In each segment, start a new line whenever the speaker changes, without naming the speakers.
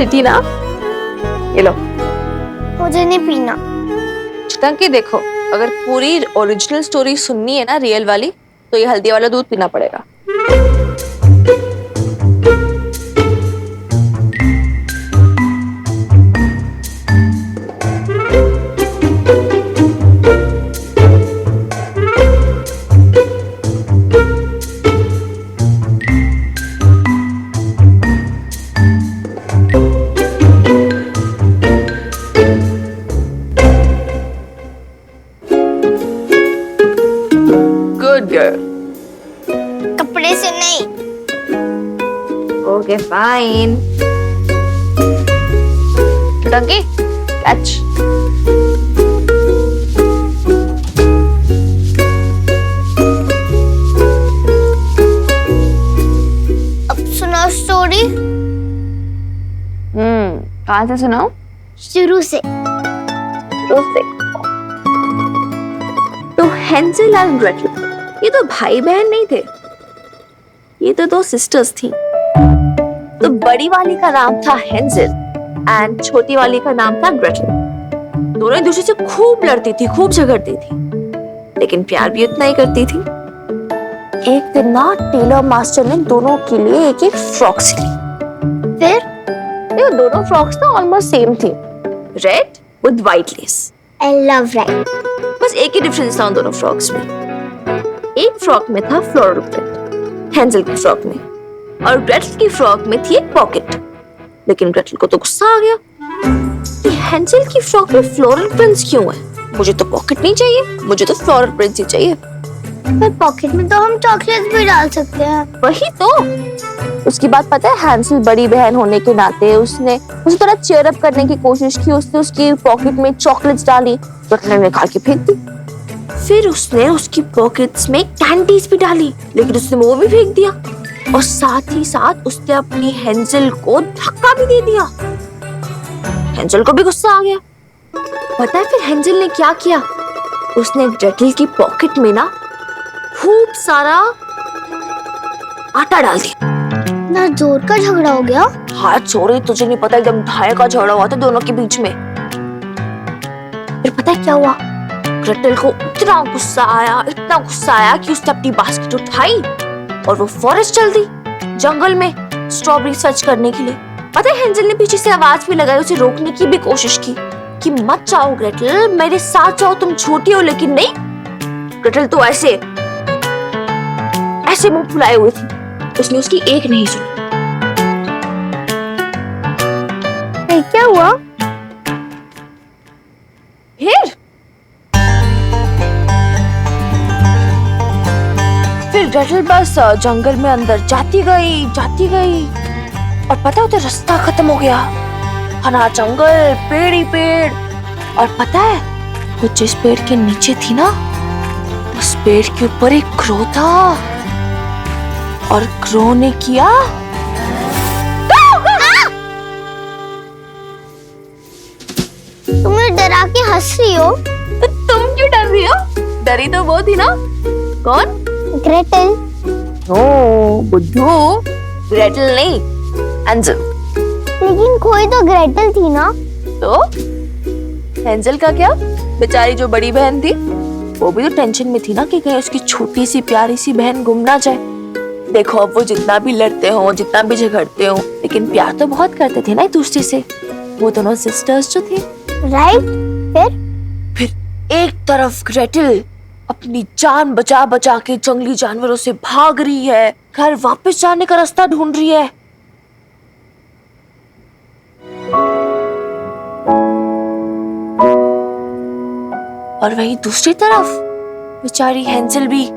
P थी ना, ये लो।
मुझे नहीं पीना।
चितंकी देखो, अगर पूरी ओरिजिनल स्टोरी सुननी है ना, रियल वाली, तो ये हल्दी वाला दूध पीना पड़ेगा। Good girl.
कपड़े से नहीं।
Okay fine. चितंकी कैच।
अब सुनाओ स्टोरी।
कहाँ से सुनाओ?
शुरू से।
तो हेंजेल और ग्रेटल ये तो भाई बहन नहीं थे, ये तो दो सिस्टर्स थी। तो बड़ी वाली का नाम था हेंजेल एंड छोटी वाली का नाम था ग्रेटल। दोनों एक दूसरे से खूब लड़ती थी, खूब झगड़ती थी, लेकिन प्यार भी उतना ही करती थी। एक दिन ना टेलर मास्टर ने दोनों के लिए एक एक फ्रॉक सिली। फिर ये दोनों फ्रॉक्स ना ऑलमोस्ट सेम थी, read with white less.
I love red.
बस एक ही डिफरेंस था उन दोनों फ्रॉक्स में। एक फ्रॉक में था फ्लोरल प्रिंट हेंजेल की फ्रॉक में, और ग्रेटल की फ्रॉक में थी एक पॉकेट। लेकिन ग्रेटल को तो गुस्सा आ गया कि हेंजेल की फ्रॉक में फ्लोरल प्रिंट्स क्यों है? मुझे तो पॉकेट नहीं चाहिए, मुझे तो फ्लोरल प्रिंट्स ही चाहिए।
पर पॉकेट में तो हम चॉकलेट्स भी डाल सकते हैं।
वही तो। उसकी बात पता है, हेंजेल बड़ी बहन होने के नाते उसने उसे थोड़ा चीयर अप करने की कोशिश की। उसने उसकी पॉकेट में चॉकलेट्स डाली, ग्रेटल ने निकाल के फेंक दी। फिर उसने उसकी पॉकेट्स में कैंडीज भी डाली, लेकिन उसने वो भी फेंक दिया। और साथ ही साथ उसने अपनी हेंजेल को धक्का भी दे दिया। हेंजेल को भी गुस्सा आ गया। पता है फिर हेंजेल ने क्या किया? उसने ग्रेटल की पॉकेट में ना खूब सारा आटा डाल दिया।
ना जोर का झगड़ा हो गया।
हाँ छोरे, तुझे नहीं पता, एकदम ढाई का झगड़ा हुआ था दोनों के बीच में। फिर पता है क्या हुआ? ग्रेटल को इतना गुस्सा आया कि उसने अपनी बास्केट उठाई और वो फॉरेस्ट चल दी, जंगल में स्ट्रॉबेरी सर्च करने के लिए। पता है हेंजेल ने पीछे से आवाज भी लगाई, उसे रोकने की भी कोशिश की कि मत जाओ ग्रेटल, मेरे साथ जाओ, तुम छोटी हो। लेकिन नहीं, ग्रेटल तो ऐसे मुंह फुलाए हुए थी, उसने उसकी एक नहीं सुनी।
क्या हुआ?
फिर ग्रेटल बस जंगल में अंदर जाती गई। और पता है उधर रास्ता खत्म हो गया, घना जंगल, पेड़ ही पेड़। और पता है वो जिस पेड़ के नीचे थी ना, उस पेड़ के ऊपर एक क्रो था। और क्रो ने किया
तुम डरा के हंस रही हो।
तो तुम क्यों डर रही हो? डरी तो वो थी ना। कौन?
ग्रेटल।
ओ बुद्धू, ग्रेटल नहीं, हेंजेल।
लेकिन खोई तो ग्रेटल थी ना।
तो हेंजेल का क्या? बेचारी जो बड़ी बहन थी वो भी तो टेंशन में थी ना कि कहीं उसकी छोटी सी प्यारी सी बहन गुम ना जाए। देखो अब वो जितना भी लड़ते हो, जितना भी झगड़ते हो, लेकिन प्यार तो बहुत करते थे ना एक दूसरे से, वो दोनों सिस्टर्स जो थे।
राइट।
फिर एक तरफ ग्रेटल अपनी जान बचा बचा के जंगली जानवरों से भाग रही है, घर वापस जाने का रास्ता ढूंढ रही है। और वहीं दूसरी तरफ बेचारी हेंजेल भी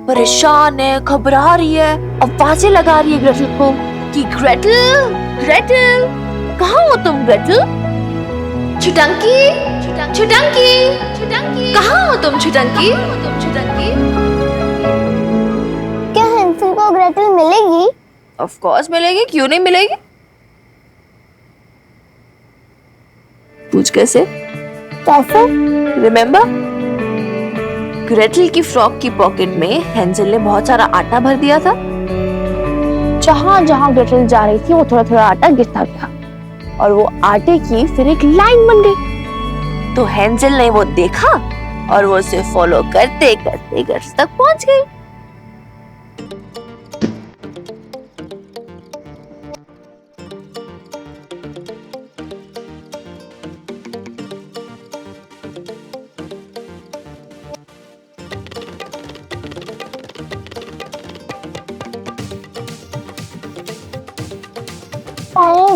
परेशान है, घबरा रही है, आवाजें लगा रही है ग्रेटल को कि ग्रेटल, ग्रेटल, कहाँ हो तुम ग्रेटल? चितंकी, चितंकी, चितंकी, कहाँ हो तुम चितंकी?
क्या हेंजेल को ग्रेटल मिलेगी?
ऑफ कोर्स मिलेगी, क्यों नहीं मिलेगी? पूछ कैसे? रिमेम्बर, ग्रेटल की फ्रॉक की पॉकेट में हेंजेल ने बहुत सारा आटा भर दिया था। जहां जहां ग्रेटल जा रही थी वो थोड़ा थोड़ा आटा गिरता गया। और वो आटे की फिर एक लाइन बन गई। तो हेंजल ने वो देखा और वो उसे फॉलो करते करते घर तक पहुंच गई।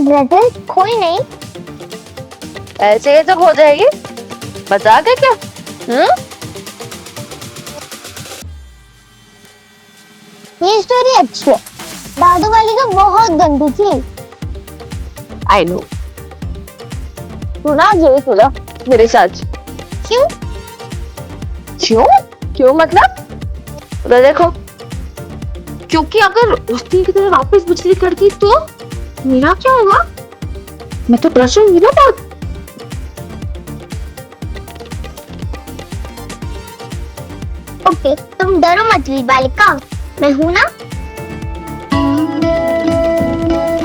ब्रदर कोई नहीं।
ऐसे ही तो हो जाएगी, मजाक है क्या?
ये स्टोरी अच्छी है, दादू वाली तो बहुत गंदी थी।
I know. तू ना ये सुना मेरे साथ।
क्यों?
क्यों? क्यों मतलब? तो देखो, क्योंकि अगर उस दिन की तरह वापस बिजली कड़की तो मेरा क्या होगा? मैं तो ब्रश होंगी ना बहुत।
ओके, तुम डरो मत बालिका, मैं हूं ना।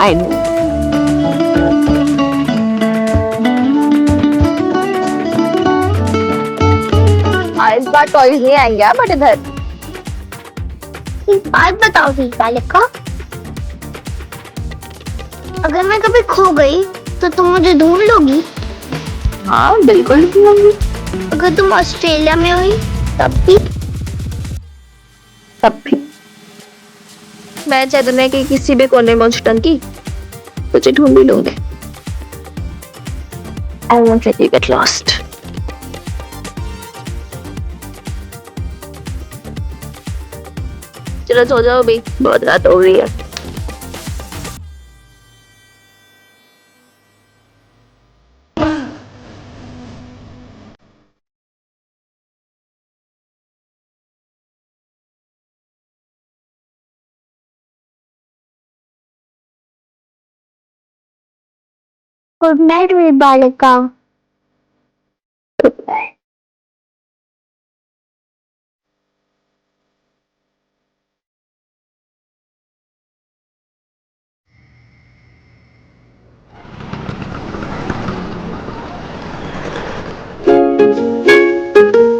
I know. इस बार टॉयज नहीं आएंगे बट इधर।
एक बात बताओ बालिका, अगर मैं कभी खो गई तो तुम मुझे ढूंढ लोगी?
हाँ बिल्कुल ढूंढूंगी।
अगर तुम ऑस्ट्रेलिया में हुई तब भी?
तब भी मैं चाहे दुनिया के किसी भी कोने में टंकी तुझे ढूंढ भी लूंगी। I won't let you get lost. चलो सो जाओ भी, बहुत रात हो गई है।
गुड नाइट मेरी बालिका।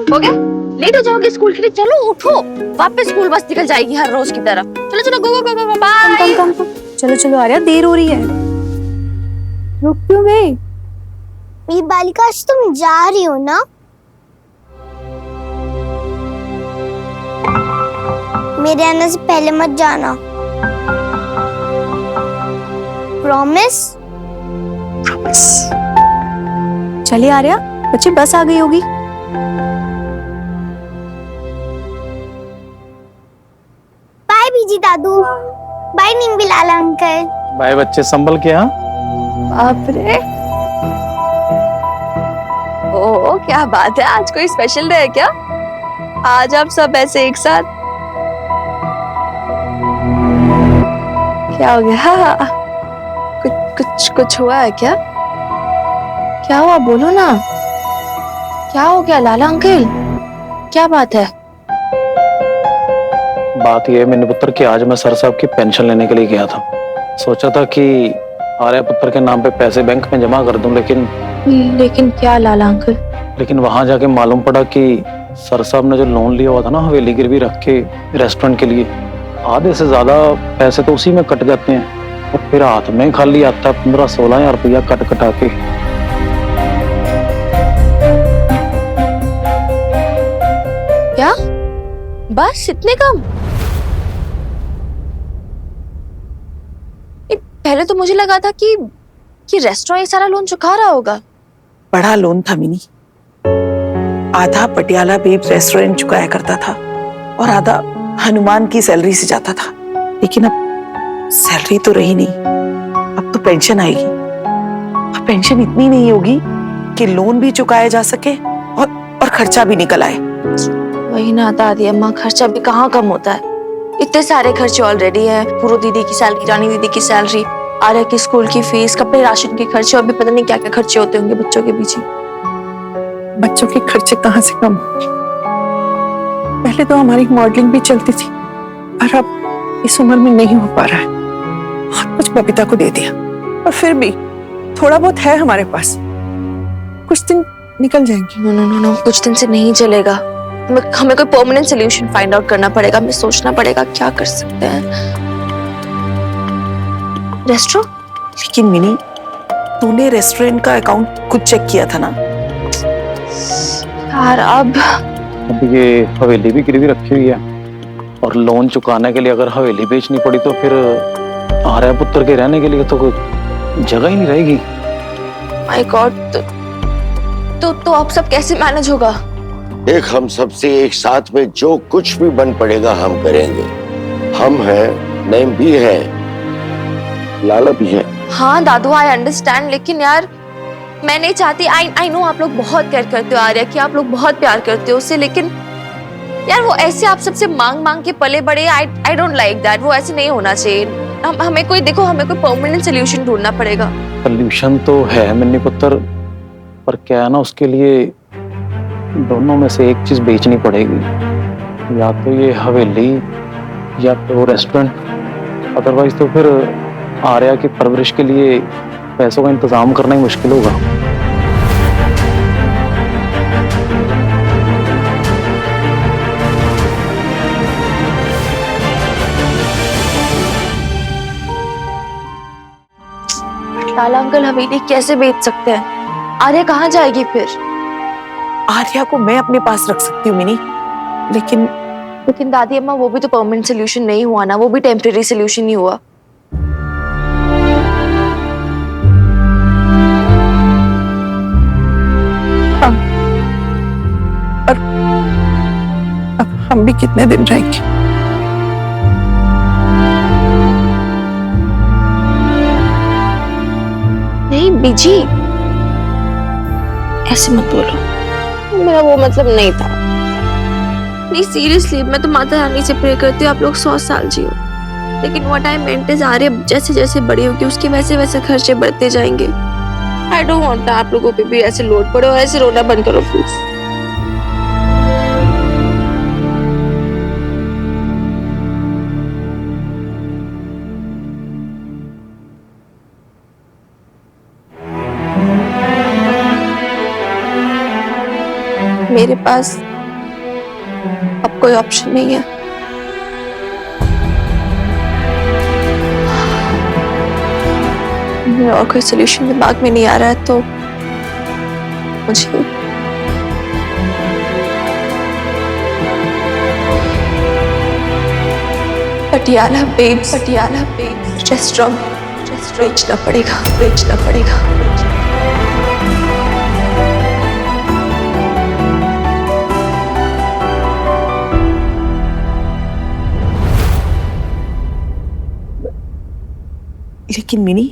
हो गया? लेट हो जाओगे स्कूल के लिए। चलो उठो, वापस स्कूल बस निकल जाएगी हर रोज की तरह। चलो चलो, गो गो गो गो, बाय।
कम चलो चलो आर्या, देर हो रही है। रुक क्यों गई?
मेरी बालिका, आज तुम जा रही हो ना? मेरे आने से पहले मत जाना, प्रॉमिस?
प्रॉमिस। चलिए आर्या, बच्ची बस आ गई होगी।
बाय बीजी दादू, बाय नीमबिलाल अंकल।
बाय बच्चे, संभल के। हाँ
बाप रे, ओ क्या बात है, आज कोई स्पेशल डे है क्या? आज आप सब ऐसे एक साथ? क्या हो गया? कुछ हुआ है क्या? क्या हुआ, बोलो ना। क्या हो गया लाला अंकल, क्या बात है?
बात यह है मेरे पुत्र की, आज मैं सर साहब की पेंशन लेने के लिए गया था। सोचा था कि आर्या पुत्र के नाम पे पैसे बैंक में जमा कर दूं,
लेकिन क्या लाला अंकल?
लेकिन वहां जाके मालूम पड़ा कि सर साहब ने जो लोन लिया हुआ था ना हवेली गिरवी रख के रेस्टोरेंट के लिए, आधे से ज्यादा पैसे तो उसी में कट जाते हैं और फिर हाथ में खाली आता है 15-16 हजार रुपया कट कटा के।
क्या बस इतने कम? पहले तो मुझे लगा था कि रेस्टोरेंट ये सारा लोन चुका रहा होगा।
बड़ा लोन था मिनी, आधा पटियाला बेब रेस्टोरेंट चुकाया करता था और आधा हनुमान की सैलरी से जाता था। लेकिन अब सैलरी तो रही नहीं, अब तो पेंशन आएगी। अब पेंशन इतनी नहीं होगी कि लोन भी चुकाया जा सके और खर्चा भी निकल आए।
वही ना दादी अम्मा, खर्चा भी कहाँ कम होता है। इतने सारे खर्चे ऑलरेडी है, पूरो दीदी की सैलरी, रानी दीदी की सैलरी, आर्या की स्कूल की फीस, कपड़े राशन के खर्चे और भी पता नहीं क्या क्या खर्चे होते होंगे बच्चों के पीछे।
बच्चों के खर्चे कहाँ से कम? पहले तो हमारी मॉडलिंग भी चलती थी और अब इस उम्र में नहीं हो पा रहा है। बहुत कुछ बबीता को दे दिया और फिर भी थोड़ा बहुत है हमारे पास, कुछ दिन निकल जाएंगे।
नो नो नो नो, कुछ दिन से नहीं चलेगा। हमें कोई परमानेंट सोल्यूशन फाइंड आउट करना पड़ेगा। हमें सोचना पड़ेगा क्या कर सकते हैं। रेस्टोरेंट?
लेकिन मिनी, तूने रेस्टोरेंट का अकाउंट खुद चेक किया था ना?
यार अब
ये हवेली भी गिरवी रखी हुई है, और लोन चुकाने के लिए अगर हवेली बेचनी पड़ी तो फिर आर्या पुत्र के रहने के लिए तो कोई जगह ही नहीं रहेगी।
माय गॉड, तो आप सब कैसे मैनेज होगा?
देख, हम सबसे एक साथ में जो कुछ भी बन पड़ेगा हम करेंगे। हम हैं, नईम भी है, लाला भी है।
हाँ दादू, आई अंडरस्टैंड, लेकिन यार मैं नहीं चाहती। आई नो आप लोग बहुत केयर करते हो आर्या की, आप लोग बहुत प्यार करते हो उससे, लेकिन यार वो ऐसे आप सबसे मांग मांग के पले बड़े, आई डोंट लाइक दैट। वो ऐसे नहीं होना चाहिए। हमें कोई परमानेंट सोल्यूशन ढूंढना पड़ेगा।
सोल्यूशन तो है मिन्नी पुत्र, पर क्या है ना, उसके लिए दोनों में से एक चीज बेचनी पड़ेगी, या तो ये हवेली या तो वो रेस्टोरेंट। अदरवाइज तो फिर आर्या की परवरिश के लिए पैसों का इंतजाम करना ही मुश्किल होगा।
लाला अंकल हवेली कैसे बेच सकते हैं? आर्या कहाँ जाएगी फिर?
आर्या को मैं अपने पास रख सकती हूँ मिनी,
लेकिन दादी अम्मा, वो भी तो परमानेंट सोल्यूशन नहीं हुआ ना, वो भी टेम्परेरी सोल्यूशन ही हुआ।
अब हम भी कितने दिन रहेंगे?
नहीं बीजी, ऐसे मत बोलो, मेरा वो मतलब नहीं था। नहीं सीरियसली, मैं तो माता रानी से प्रे करती हूँ आप लोग 100 साल जियो, लेकिन what I meant is Arya जैसे जैसे बड़ी होगी उसके वैसे वैसे खर्चे बढ़ते जाएंगे। आई डोंट वांट आप लोगों पे भी ऐसे लोड पड़े, और ऐसे रोना बंद करो प्लीज। मेरे पास अब कोई ऑप्शन नहीं है। मुझे और कोई सोल्यूशन दिमाग में नहीं आ रहा है, तो मुझे पटियाला बेब्स रेस्टोरेंट बेचना पड़ेगा।
लेकिन मिनी,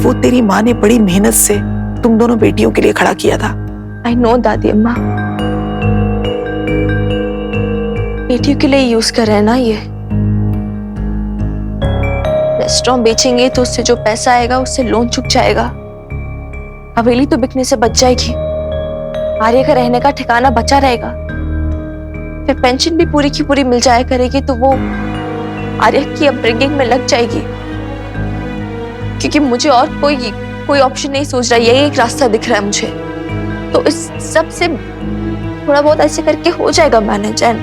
वो तेरी माँ ने बड़ी मेहनत से तुम दोनों बेटियों के लिए खड़ा किया था।
आई नो दादी अम्मा, बेटियों के लिए यूज कर रहे हैं ना ये। रेस्टोरेंट बेचेंगे तो उससे जो पैसा आएगा उससे लोन चुक जाएगा, हवेली तो बिकने से बच जाएगी, आर्य का रहने का ठिकाना बचा रहेगा, फिर पेंशन भी पूरी की पूरी मिल जाया करेगी, तो वो आर्य की अपब्रिंगिंग में लग जाएगी। क्योंकि मुझे और कोई ऑप्शन नहीं सूझ रहा, यही एक रास्ता दिख रहा है मुझे। तो इस सब से थोड़ा बहुत ऐसे करके हो जाएगा मैनेज। एंड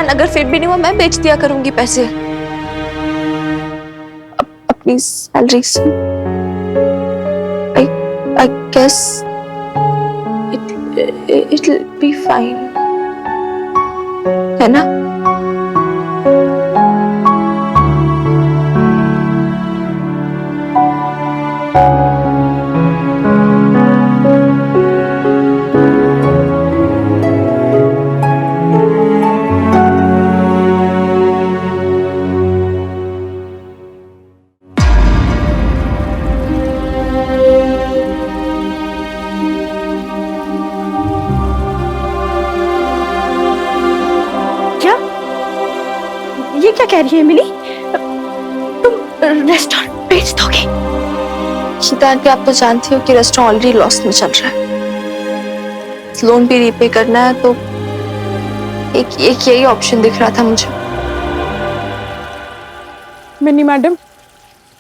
अगर फिर भी नहीं हुआ, मैं बेच दिया करूंगी पैसे अपनी सैलरी से। I guess it'll be fine, है ना?
ये क्या कह रही है मिली? तुम रेस्टोरेंट बेच दोगे?
गीता आंटी, आप तो जानती हो कि रेस्टोरेंट ऑलरेडी लॉस में चल रहा है, लोन भी रीपे करना है, तो एक यही ऑप्शन दिख रहा था मुझे।
मिनी मैडम,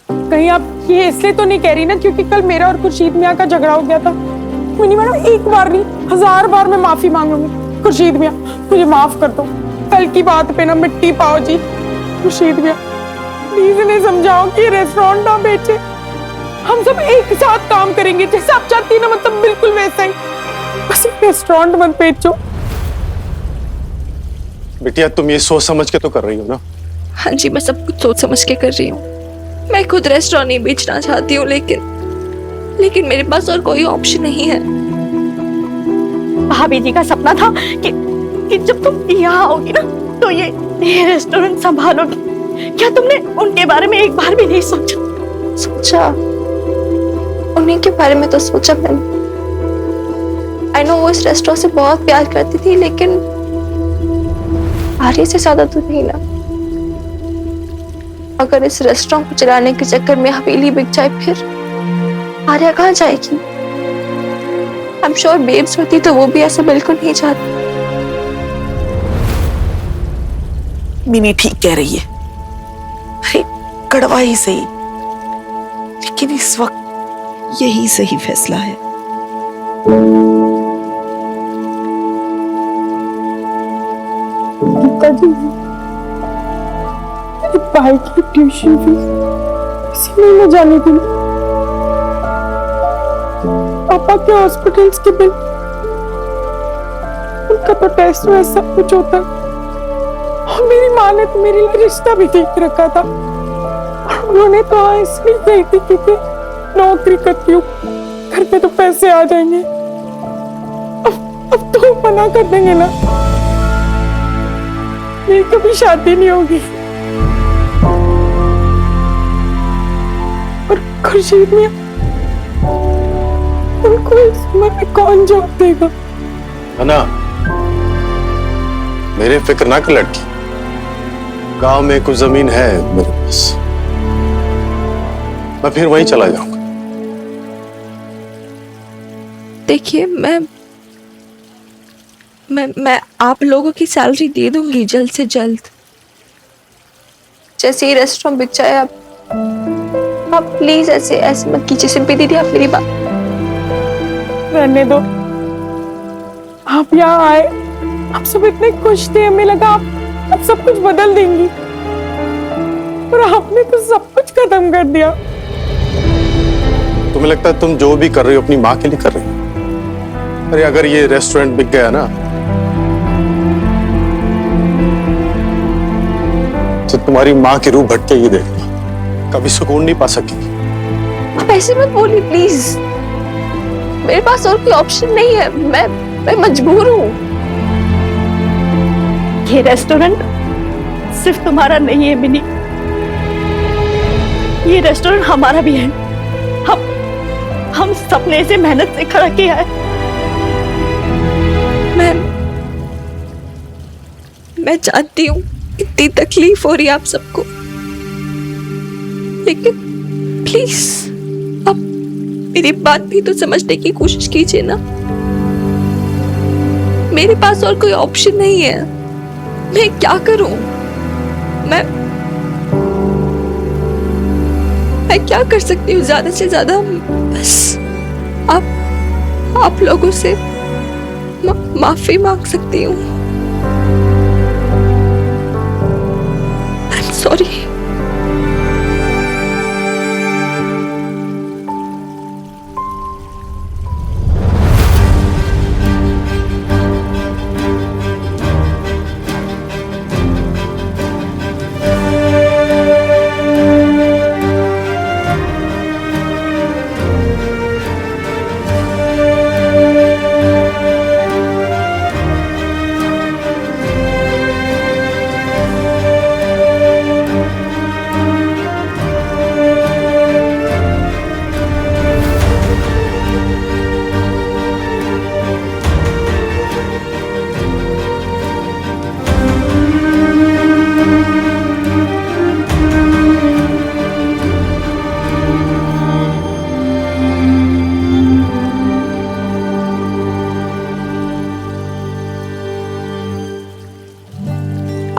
कहीं आप ये इसलिए तो नहीं कह रही ना क्योंकि कल मेरा और खुर्शीद मियाँ का झगड़ा हो गया था? मिनी मैडम, एक बार नहीं 1000 बार मैं माफी मांग लूंगी। खुर्शीद मियाँ, मुझे माफ कर दो। कल की बात पे ना मिट्टी पाओ जी। खुर्शीद मियाँ, प्लीज इन्हें समझाओ कि रेस्टोरेंट ना बेचे। हम सब एक साथ काम करेंगे, जैसे आप चाहती है ना, मतलब बिल्कुल वैसा ही। बस रेस्टोरेंट मत बेचो।
बिटिया, तुम ये सोच समझ के तो कर रही हो ना?
हाँ जी, मैं सब कुछ सोच समझ के कर रही हूँ। मैं खुद रेस्टोरेंट नहीं बेचना चाहती हूँ, लेकिन मेरे पास और कोई ऑप्शन नहीं है।
भाभी जी का सपना था कि जब तुम यहाँ आओगी ना तो ये रेस्टोरेंट संभालोगी। क्या तुमने उनके बारे में एक बार भी नहीं सोचा?
सोचा, उन्हीं के बारे में तो सोचा मैंने। आई नो वो इस रेस्टोरेंट से बहुत प्यार करती थी, लेकिन आर्य से ज्यादा तो नहीं ना। अगर इस रेस्टोरेंट को चलाने के चक्कर में हवेली बिक जाए, फिर आर्या कहाँ जाएगी? आई एम श्योर बेब्स होती तो वो भी ऐसा बिल्कुल नहीं चाहती।
मिनी ठीक कह रही है। अरे कड़वा ही सही, लेकिन इस वक्त यही सही फैसला है।
गीता जी, मेरे भाई की ट्यूशन फीस इसी महीने जाने थी। पापा के हॉस्पिटल्स के बिल, उनका तो टेस्ट में सब कुछ होता है। और मेरी माँ ने तो मेरे लिए रिश्ता भी देख रखा था। और उन्होंने तो हाँ इसलिए कही थी क्योंकि नौकरी करती हूँ, घर पे तो पैसे आ जाएंगे। अब तो मना कर देंगे ना, मेरी कभी शादी नहीं होगी। और खुर्शीद मियाँ, उनको इस उम्र में कौन जॉब देगा?
है ना, मेरे फिक्र ना कर लड़की। गांव में कुछ जमीन है मेरे पास, मैं फिर वहीं चला जाऊंगा।
देखिए, मैं आप लोगों की सैलरी दे दूंगी जल्द से जल्द। जैसे ही रेस्टोरेंट बिक जाए, आप प्लीज ऐसे मत कीजिए। सिंपी दीदी, आप मेरी बात
रहने दो। आप यहाँ आए, आप सब इतने खुश थे, हमें लगा आप सब कुछ बदल देंगी, और आपने तो सब कुछ खत्म कर दिया।
तुम्हें लगता है तुम जो भी कर रही हो अपनी माँ के लिए कर रही हो? अरे अगर ये रेस्टोरेंट बिक गया ना, तो तुम्हारी माँ की रूह भटकेगी, देखना कभी सुकून नहीं पा सकेगी।
आप ऐसे मत बोलिए प्लीज। मेरे पास और कोई ऑप्शन नहीं है। मैं मजबूर हूँ।
ये रेस्टोरेंट सिर्फ तुम्हारा नहीं है मिनी, ये रेस्टोरेंट हमारा भी है। हम सबने इसे मेहनत से खड़ा किया है।
मैं जानती हूँ इतनी तकलीफ हो रही है आप सबको, लेकिन प्लीज आप मेरी बात भी तो समझने की कोशिश कीजिए ना। मेरे पास और कोई ऑप्शन नहीं है। मैं क्या करूं? मैं क्या कर सकती हूँ? ज्यादा से ज्यादा बस आप लोगों से माफी मांग सकती हूँ। I am sorry.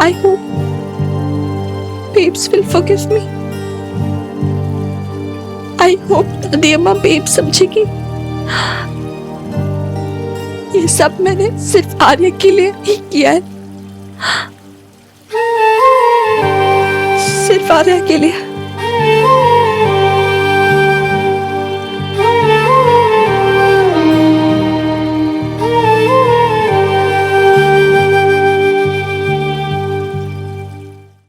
I hope babes will forgive me.
I hope दादी अम्मा बेब समझेगी। ये सब मैंने सिर्फ आर्य के लिए ही किया है, सिर्फ आर्य के लिए।